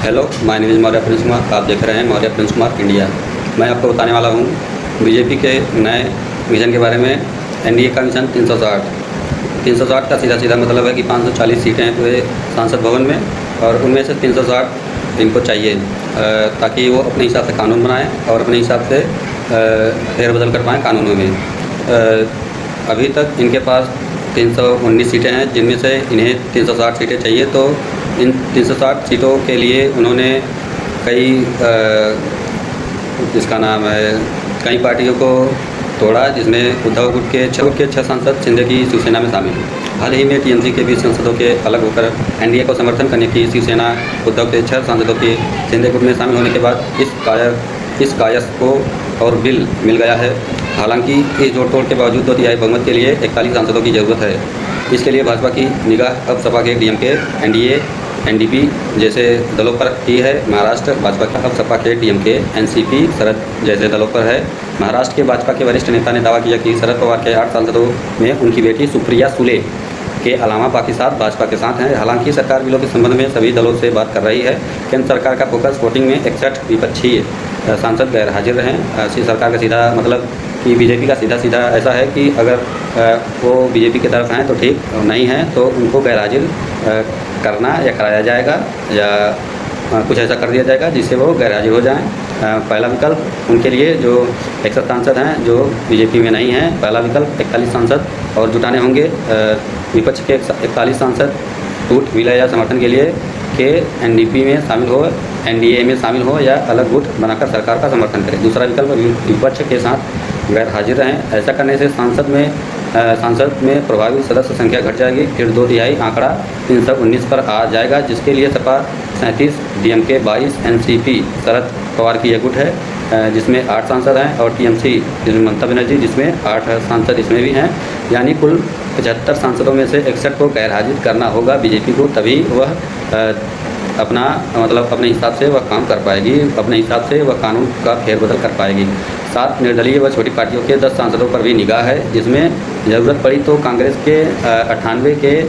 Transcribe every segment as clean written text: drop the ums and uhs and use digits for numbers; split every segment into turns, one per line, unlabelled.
Hello, my name is Maurya Prince Kumar. आप देख रहे हैं मौर्य प्रिंस कुमार इंडिया। मैं आपको बताने वाला हूँ बीजेपी के नए विज़न के बारे में। एनडीए का मिशन 360 का सीधा सीधा मतलब है कि 540 सीटें हैं पूरे सांसद भवन में, और उनमें से 360 इनको चाहिए ताकि वो अपने हिसाब से कानून बनाएं और अपने हिसाब से फेरबदल कर पाएँ कानूनों में। अभी तक इनके पास 319 सीटें हैं, जिनमें से इन्हें 360 सीटें चाहिए। तो इन 360 सीटों के लिए उन्होंने कई पार्टियों को तोड़ा, जिसमें उद्धव गुट के 6 सांसद शिंदे की शिवसेना में शामिल। हाल ही में टीएमसी के 20 सांसदों के अलग होकर एनडीए को समर्थन करने की शिवसेना उद्धव के 6 सांसदों के शिंदे गुट में शामिल होने के बाद इस कायस को और बिल मिल गया है। हालांकि इस जोड़-तोड़ के बावजूद 2 तिहाई बहुमत के लिए 41 सांसदों की ज़रूरत है। इसके लिए भाजपा की निगाह अब सपा के डीएमके, एनडीए, एनडीपी जैसे दलों पर की है। महाराष्ट्र भाजपा का अब सपा के डीएमके, एनसीपी, शरद जैसे दलों पर है। महाराष्ट्र के भाजपा के वरिष्ठ नेता ने दावा किया कि शरद पवार के 8 सांसदों में उनकी बेटी सुप्रिया सुले के अलावा बाकी 7 भाजपा के साथ हैं। हालांकि सरकार बिलों के संबंध में सभी दलों से बात कर रही है। केंद्र सरकार का फोकस वोटिंग में 61 विपक्षी सांसद गैर हाजिर रहें। सरकार का सीधा मतलब कि बीजेपी का सीधा ऐसा है कि अगर वो बीजेपी की तरफ हैं तो ठीक, नहीं हैं तो उनको गैर हाजिर करना या कराया जाएगा, या कुछ ऐसा कर दिया जाएगा जिससे वो गैर हाजिर हो जाएँ। पहला विकल्प उनके लिए जो 61 सांसद हैं जो बीजेपी में नहीं हैं, पहला विकल्प 41 सांसद और जुटाने होंगे। विपक्ष के 41 सांसद टूट विलय या समर्थन के लिए के एनडीपी में शामिल हो, एनडीए में शामिल हो या अलग गुट बनाकर सरकार का समर्थन करें। दूसरा विकल्प विपक्ष के साथ गैर हाजिर रहें। ऐसा करने से सांसद में प्रभावी सदस्य संख्या घट जाएगी। फिर 2 तिहाई आंकड़ा 319 पर आ जाएगा, जिसके लिए सपा 37, डीएमके 22, एनसीपी शरद पवार की यह गुट है जिसमें 8 सांसद हैं, और टीएमसी जिसमें ममता बनर्जी जिसमें 8 सांसद इसमें भी हैं। यानी कुल 75 सांसदों में से 61 को गैर हाजिर करना होगा बीजेपी को, तभी वह अपने हिसाब से वह काम कर पाएगी, अपने हिसाब से वह कानून का फेरबदल कर पाएगी। 7 निर्दलीय व छोटी पार्टियों के 10 सांसदों पर भी निगाह है, जिसमें ज़रूरत पड़ी तो कांग्रेस के 98 के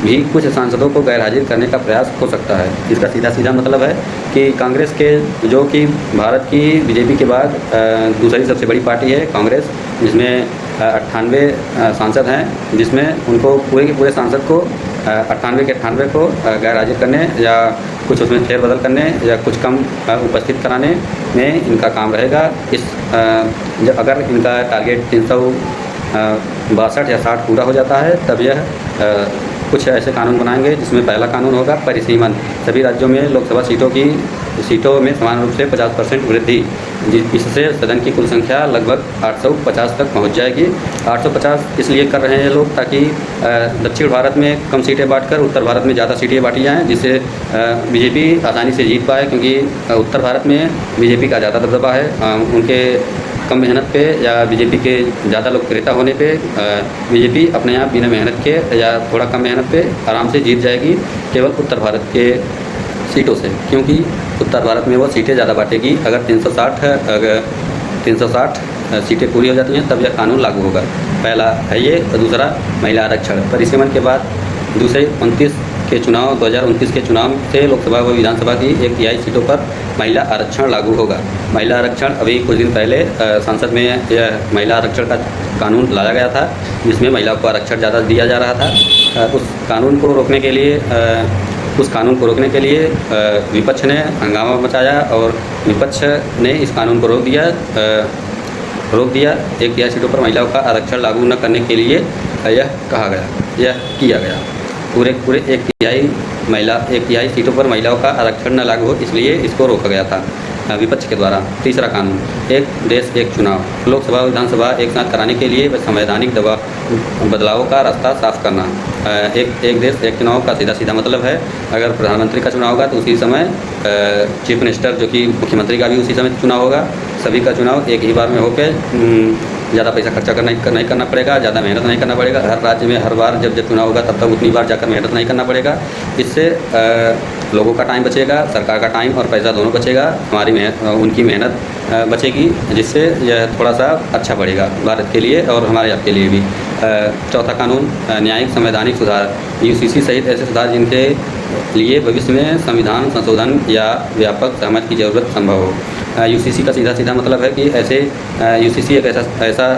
भी कुछ सांसदों को गैर हाजिर करने का प्रयास हो सकता है। इसका सीधा मतलब है कि कांग्रेस के, जो कि भारत की बीजेपी के बाद दूसरी सबसे बड़ी पार्टी है कांग्रेस, जिसमें 98 सांसद हैं, जिसमें उनको पूरे के पूरे सांसद को 98 के 98 को गैर हाजिर करने या कुछ उसमें फेरबदल करने या कुछ कम उपस्थित कराने में इनका काम रहेगा। अगर इनका टारगेट 362 या 60 पूरा हो जाता है, तब यह कुछ ऐसे कानून बनाएंगे जिसमें पहला कानून होगा परिसीमन। सभी राज्यों में लोकसभा सीटों में समान रूप से 50% वृद्धि, इससे सदन की कुल संख्या लगभग 850 तक पहुंच जाएगी। 850 इसलिए कर रहे हैं ये लोग ताकि दक्षिण भारत में कम सीटें बांटकर उत्तर भारत में ज़्यादा सीटें बांटी जाएँ, जिससे बीजेपी आसानी से जीत पाए, क्योंकि उत्तर भारत में बीजेपी का ज़्यादा दबदबा है। उनके कम मेहनत पे या बीजेपी के ज़्यादा लोकप्रियता होने पे बीजेपी अपने आप बिना मेहनत के या थोड़ा कम मेहनत पे आराम से जीत जाएगी, केवल उत्तर भारत के सीटों से, क्योंकि उत्तर भारत में वो सीटें ज़्यादा बांटेगी। अगर 360 सीटें पूरी हो जाती हैं तब यह कानून लागू होगा। पहला है ये। दूसरा, महिला आरक्षण। परिसीमन के बाद दूसरे 2029 के चुनाव से लोकसभा व विधानसभा की 1 तिहाई सीटों पर महिला आरक्षण लागू होगा। महिला आरक्षण अभी कुछ दिन पहले संसद में यह महिला आरक्षण का कानून लाया गया था, जिसमें महिलाओं को आरक्षण ज़्यादा दिया जा रहा था। उस कानून को रोकने के लिए विपक्ष ने हंगामा मचाया और विपक्ष ने इस कानून को रोक दिया। 1 तिहाई सीटों पर महिलाओं का आरक्षण लागू न करने के लिए यह किया गया। पूरे 1 तिहाई सीटों पर महिलाओं का आरक्षण न लागू हो, इसलिए इसको रोका गया था विपक्ष के द्वारा। तीसरा कानून, एक देश एक चुनाव। लोकसभा विधानसभा एक साथ कराने के लिए संवैधानिक बदलावों का रास्ता साफ करना। एक देश एक चुनाव का सीधा मतलब है, अगर प्रधानमंत्री का चुनाव होगा तो उसी समय चीफ मिनिस्टर जो कि मुख्यमंत्री का भी उसी समय चुनाव होगा। सभी का चुनाव एक ही बार में होकर ज़्यादा पैसा खर्चा नहीं करना पड़ेगा, ज़्यादा मेहनत नहीं करना पड़ेगा। हर राज्य में हर बार जब चुनाव होगा तब तक उतनी बार जाकर मेहनत नहीं करना पड़ेगा। इससे लोगों का टाइम बचेगा, सरकार का टाइम और पैसा दोनों बचेगा, उनकी मेहनत बचेगी, जिससे यह थोड़ा सा अच्छा बढ़ेगा भारत के लिए और हमारे आप के लिए भी। चौथा कानून, न्यायिक संवैधानिक सुधार। यूसीसी सहित ऐसे सुधार जिनके लिए भविष्य में संविधान संशोधन या व्यापक सहमति की ज़रूरत संभव हो। यूसीसी का सीधा सीधा मतलब है कि ऐसे यूसीसी एक ऐसा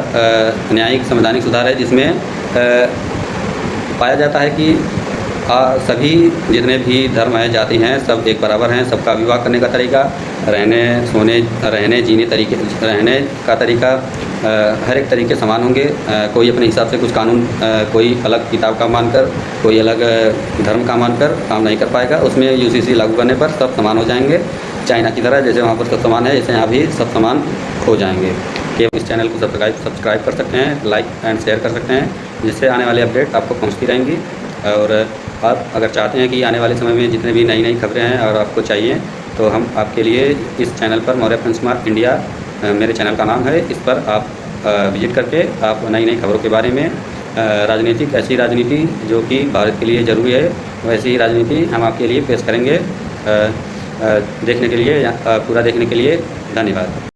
न्यायिक संवैधानिक सुधार है जिसमें पाया जाता है कि सभी जितने भी धर्म हैं, जाति हैं, सब एक बराबर हैं। सबका विवाह करने का तरीका, रहने जीने तरीके, रहने का तरीका, हर एक तरीके समान होंगे। कोई अपने हिसाब से कुछ कानून कोई अलग किताब का मानकर, कोई अलग धर्म का मानकर काम नहीं कर पाएगा। उसमें यूसीसी लागू करने पर सब समान हो जाएंगे। चाइना की तरह जैसे वहाँ पर सब समान है, ऐसे यहाँ भी सब समान हो जाएंगे। केवल इस चैनल को सब्सक्राइब कर सकते हैं, लाइक एंड शेयर कर सकते हैं, जिससे आने वाली अपडेट आपको पहुँचती रहेंगी। और आप अगर चाहते हैं कि आने वाले समय में जितने भी नई खबरें हैं और आपको चाहिए, तो हम आपके लिए इस चैनल पर मौर्य पंचकुमार इंडिया मेरे चैनल का नाम है, इस पर आप विजिट करके आप नई खबरों के बारे में ऐसी राजनीति जो कि भारत के लिए ज़रूरी है, वैसी ही राजनीति हम आपके लिए पेश करेंगे। पूरा देखने के लिए धन्यवाद।